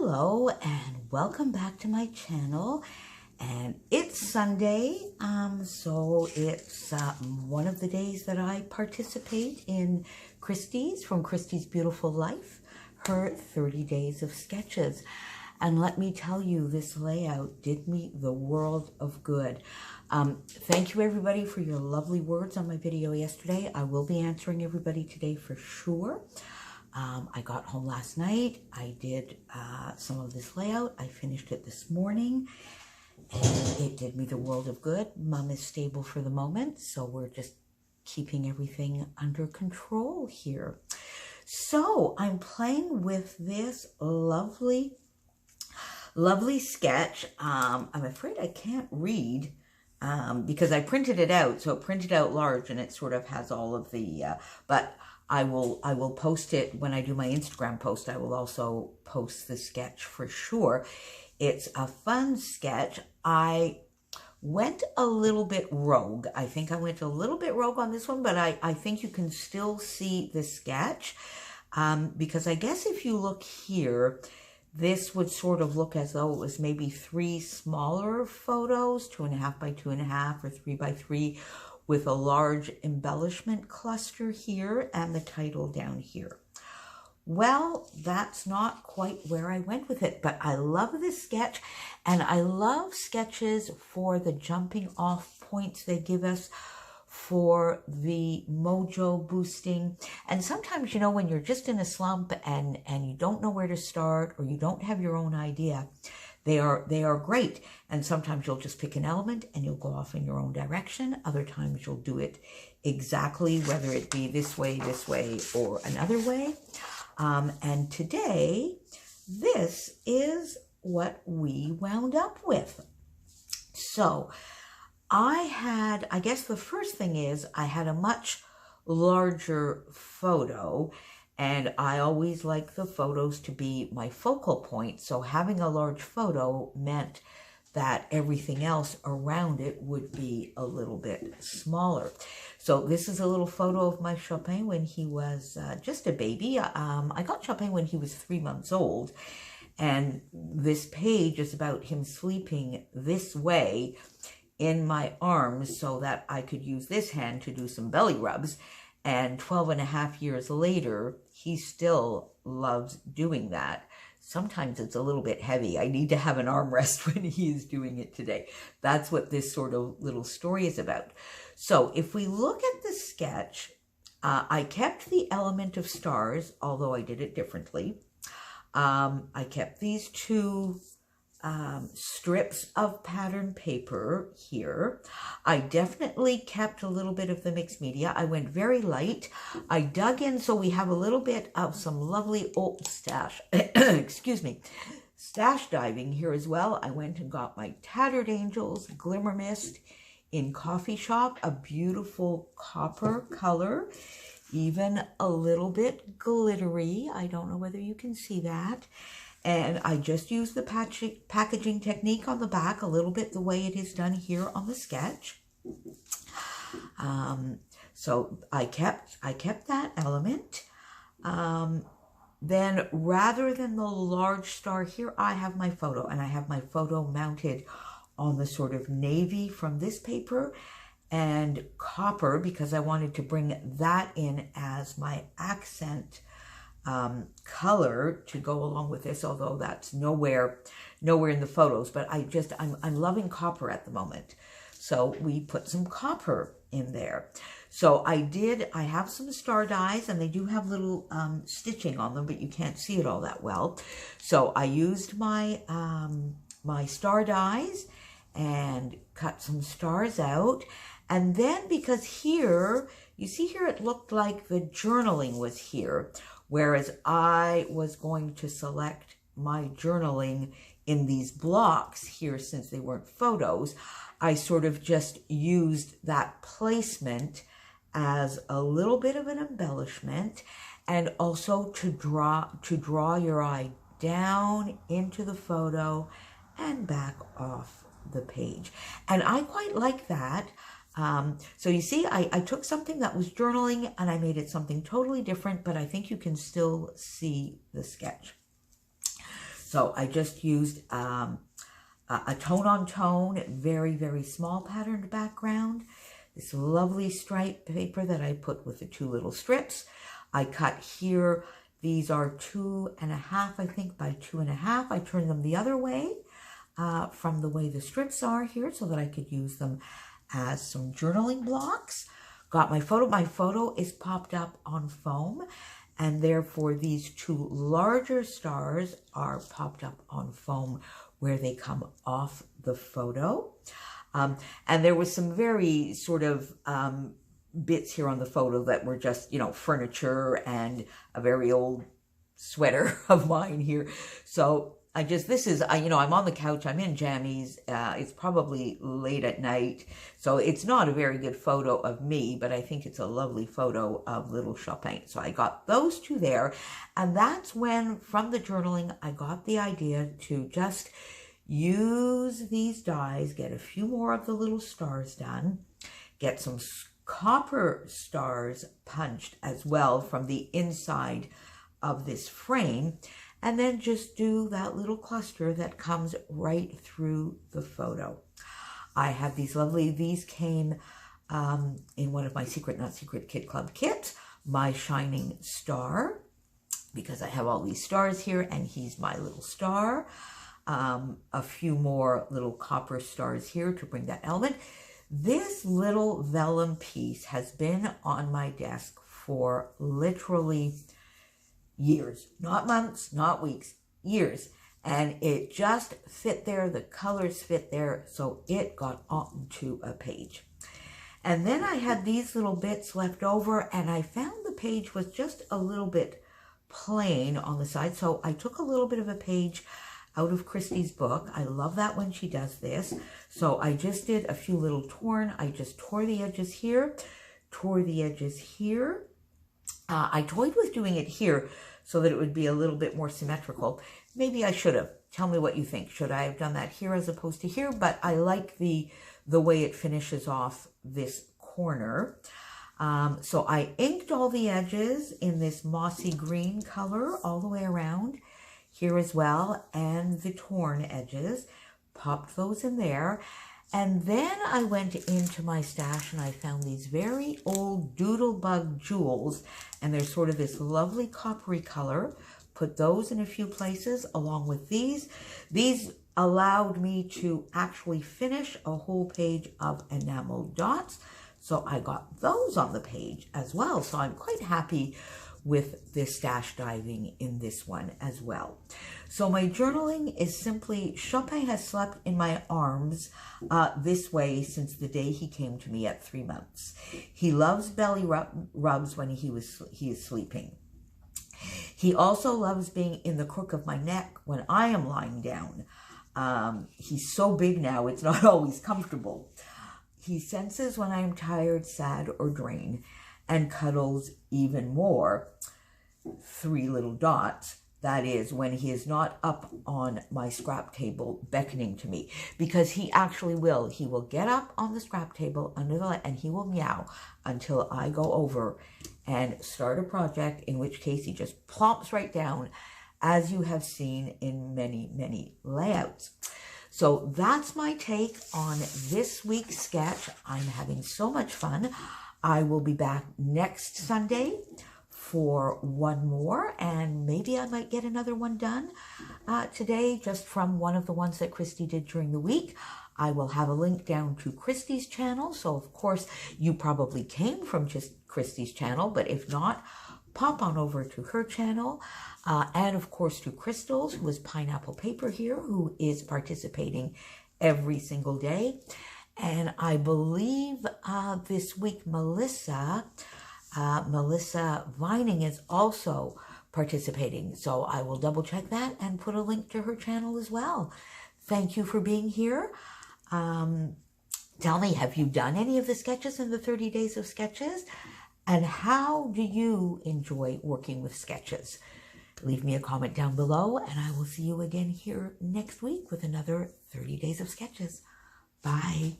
Hello and welcome back to my channel. And it's Sunday, so it's one of the days that I participate in Christy's, from Christy's Beautiful Life, her 30 days of sketches. And let me tell you, this layout did me the world of good. Thank you everybody for your lovely words on my video yesterday. I will be answering everybody today for sure. I got home last night. I did some of this layout. I finished it this morning and it did me the world of good. Mom is stable for the moment, so we're just keeping everything under control here. So I'm playing with this lovely sketch. I'm afraid I can't read because I printed it out. So it printed out large and it sort of has all of the, but I will post it when I do my Instagram post. I will also post the sketch for sure. It's a fun sketch. I went a little bit rogue. I think I went a little bit rogue on this one, but I think you can still see the sketch because I guess if you look here, this would sort of look as though it was maybe 3 smaller photos, 2.5 by 2.5 or 3 by 3, with a large embellishment cluster here and the title down here. Well, that's not quite where I went with it, but I love this sketch, and I love sketches for the jumping off points they give us for the mojo boosting. And sometimes, you know, when you're just in a slump and you don't know where to start, or you don't have your own idea, they are great. And sometimes you'll just pick an element and you'll go off in your own direction. Other times you'll do it exactly, whether it be this way, or another way. And today, this is what we wound up with. So I guess the first thing is I had a much larger photo, and I always like the photos to be my focal point. So having a large photo meant that everything else around it would be a little bit smaller. So this is a little photo of my Chopin when he was just a baby. I got Chopin when he was 3 months old. And this page is about him sleeping this way in my arms so that I could use this hand to do some belly rubs. And 12.5 years later, he still loves doing that. Sometimes it's a little bit heavy. I need to have an armrest when he is doing it today. That's what this sort of little story is about. So if we look at the sketch, I kept the element of stars, although I did it differently. I kept these 2 strips of pattern paper here. I definitely kept a little bit of the mixed media. I went very light. I dug in so we have a little bit of some lovely old stash, excuse me, stash diving here as well. I went and got my Tattered Angels Glimmer Mist in Coffee Shop, a beautiful copper color, even a little bit glittery. I don't know whether you can see that. And I just used the packaging technique on the back, a little bit the way it is done here on the sketch. So I kept that element. Then rather than the large star here, I have my photo, and I have my photo mounted on the sort of navy from this paper and copper, because I wanted to bring that in as my accent color to go along with this, although that's nowhere in the photos, but I'm loving copper at the moment. So we put some copper in there. So I have some star dies, and they do have little stitching on them, but you can't see it all that well. So I used my my star dies and cut some stars out. And then, because here, you see here, it looked like the journaling was here, whereas I was going to select my journaling in these blocks here since they weren't photos. I sort of just used that placement as a little bit of an embellishment, and also to draw your eye down into the photo and back off the page. And I quite like that. So you see, I took something that was journaling and I made it something totally different, but I think you can still see the sketch. So I just used a tone-on-tone, very, very small patterned background. This lovely stripe paper that I put with the 2 little strips. I cut here, these are 2.5, I think, by 2.5. I turned them the other way from the way the strips are here so that I could use them as some journaling blocks. Got my photo. My photo is popped up on foam, and therefore these 2 larger stars are popped up on foam where they come off the photo. And there was some very sort of bits here on the photo that were just, you know, furniture and a very old sweater of mine here. So I just, this is, you know, I'm on the couch, I'm in jammies, it's probably late at night, so it's not a very good photo of me, but I think it's a lovely photo of little Chopin. So I got those 2 there, and that's when, from the journaling, I got the idea to just use these dies, get a few more of the little stars done, get some copper stars punched as well from the inside of this frame, and then just do that little cluster that comes right through the photo. I have these lovely, these came in one of my Secret Not Secret Kid Club kits, my shining star, because I have all these stars here, and he's my little star. A few more little copper stars here to bring that element. This little vellum piece has been on my desk for literally years, not months, not weeks, years. And it just fit there, the colors fit there, so it got onto a page. And then I had these little bits left over, and I found the page was just a little bit plain on the side, so I took a little bit of a page out of Christy's book. I love that when she does this. So I just did a few little torn. I just tore the edges here, tore the edges here. I toyed with doing it here so that it would be a little bit more symmetrical. Maybe I should have. Tell me what you think. Should I have done that here as opposed to here? But I like the way it finishes off this corner. So I inked all the edges in this mossy green color all the way around here as well, and the torn edges, popped those in there. And then I went into my stash and I found these very old doodlebug jewels, and they're sort of this lovely coppery color. Put those in a few places along with these. These allowed me to actually finish a whole page of enamel dots. So I got those on the page as well. So I'm quite happy with this stash diving in this one as well. So my journaling is simply, Chopin has slept in my arms this way since the day he came to me at 3 months. He loves belly rubs when he is sleeping. He also loves being in the crook of my neck when I am lying down. He's so big now, it's not always comfortable. He senses when I am tired, sad, or drained, and cuddles even more. 3 little dots. That is when he is not up on my scrap table beckoning to me, because he actually will. He will get up on the scrap table under the light and he will meow until I go over and start a project, in which case he just plumps right down, as you have seen in many, many layouts. So that's my take on this week's sketch. I'm having so much fun. I will be back next Sunday for one more, and maybe I might get another one done today, just from one of the ones that Christy did during the week. I will have a link down to Christy's channel, so of course you probably came from just Christy's channel, but if not, pop on over to her channel, and of course to Crystal's, who is Pineapple Paper here, who is participating every single day. And I believe this week Melissa Vining is also participating. So I will double check that and put a link to her channel as well. Thank you for being here. Tell me, have you done any of the sketches in the 30 days of sketches? And how do you enjoy working with sketches? Leave me a comment down below, and I will see you again here next week with another 30 days of sketches. Bye.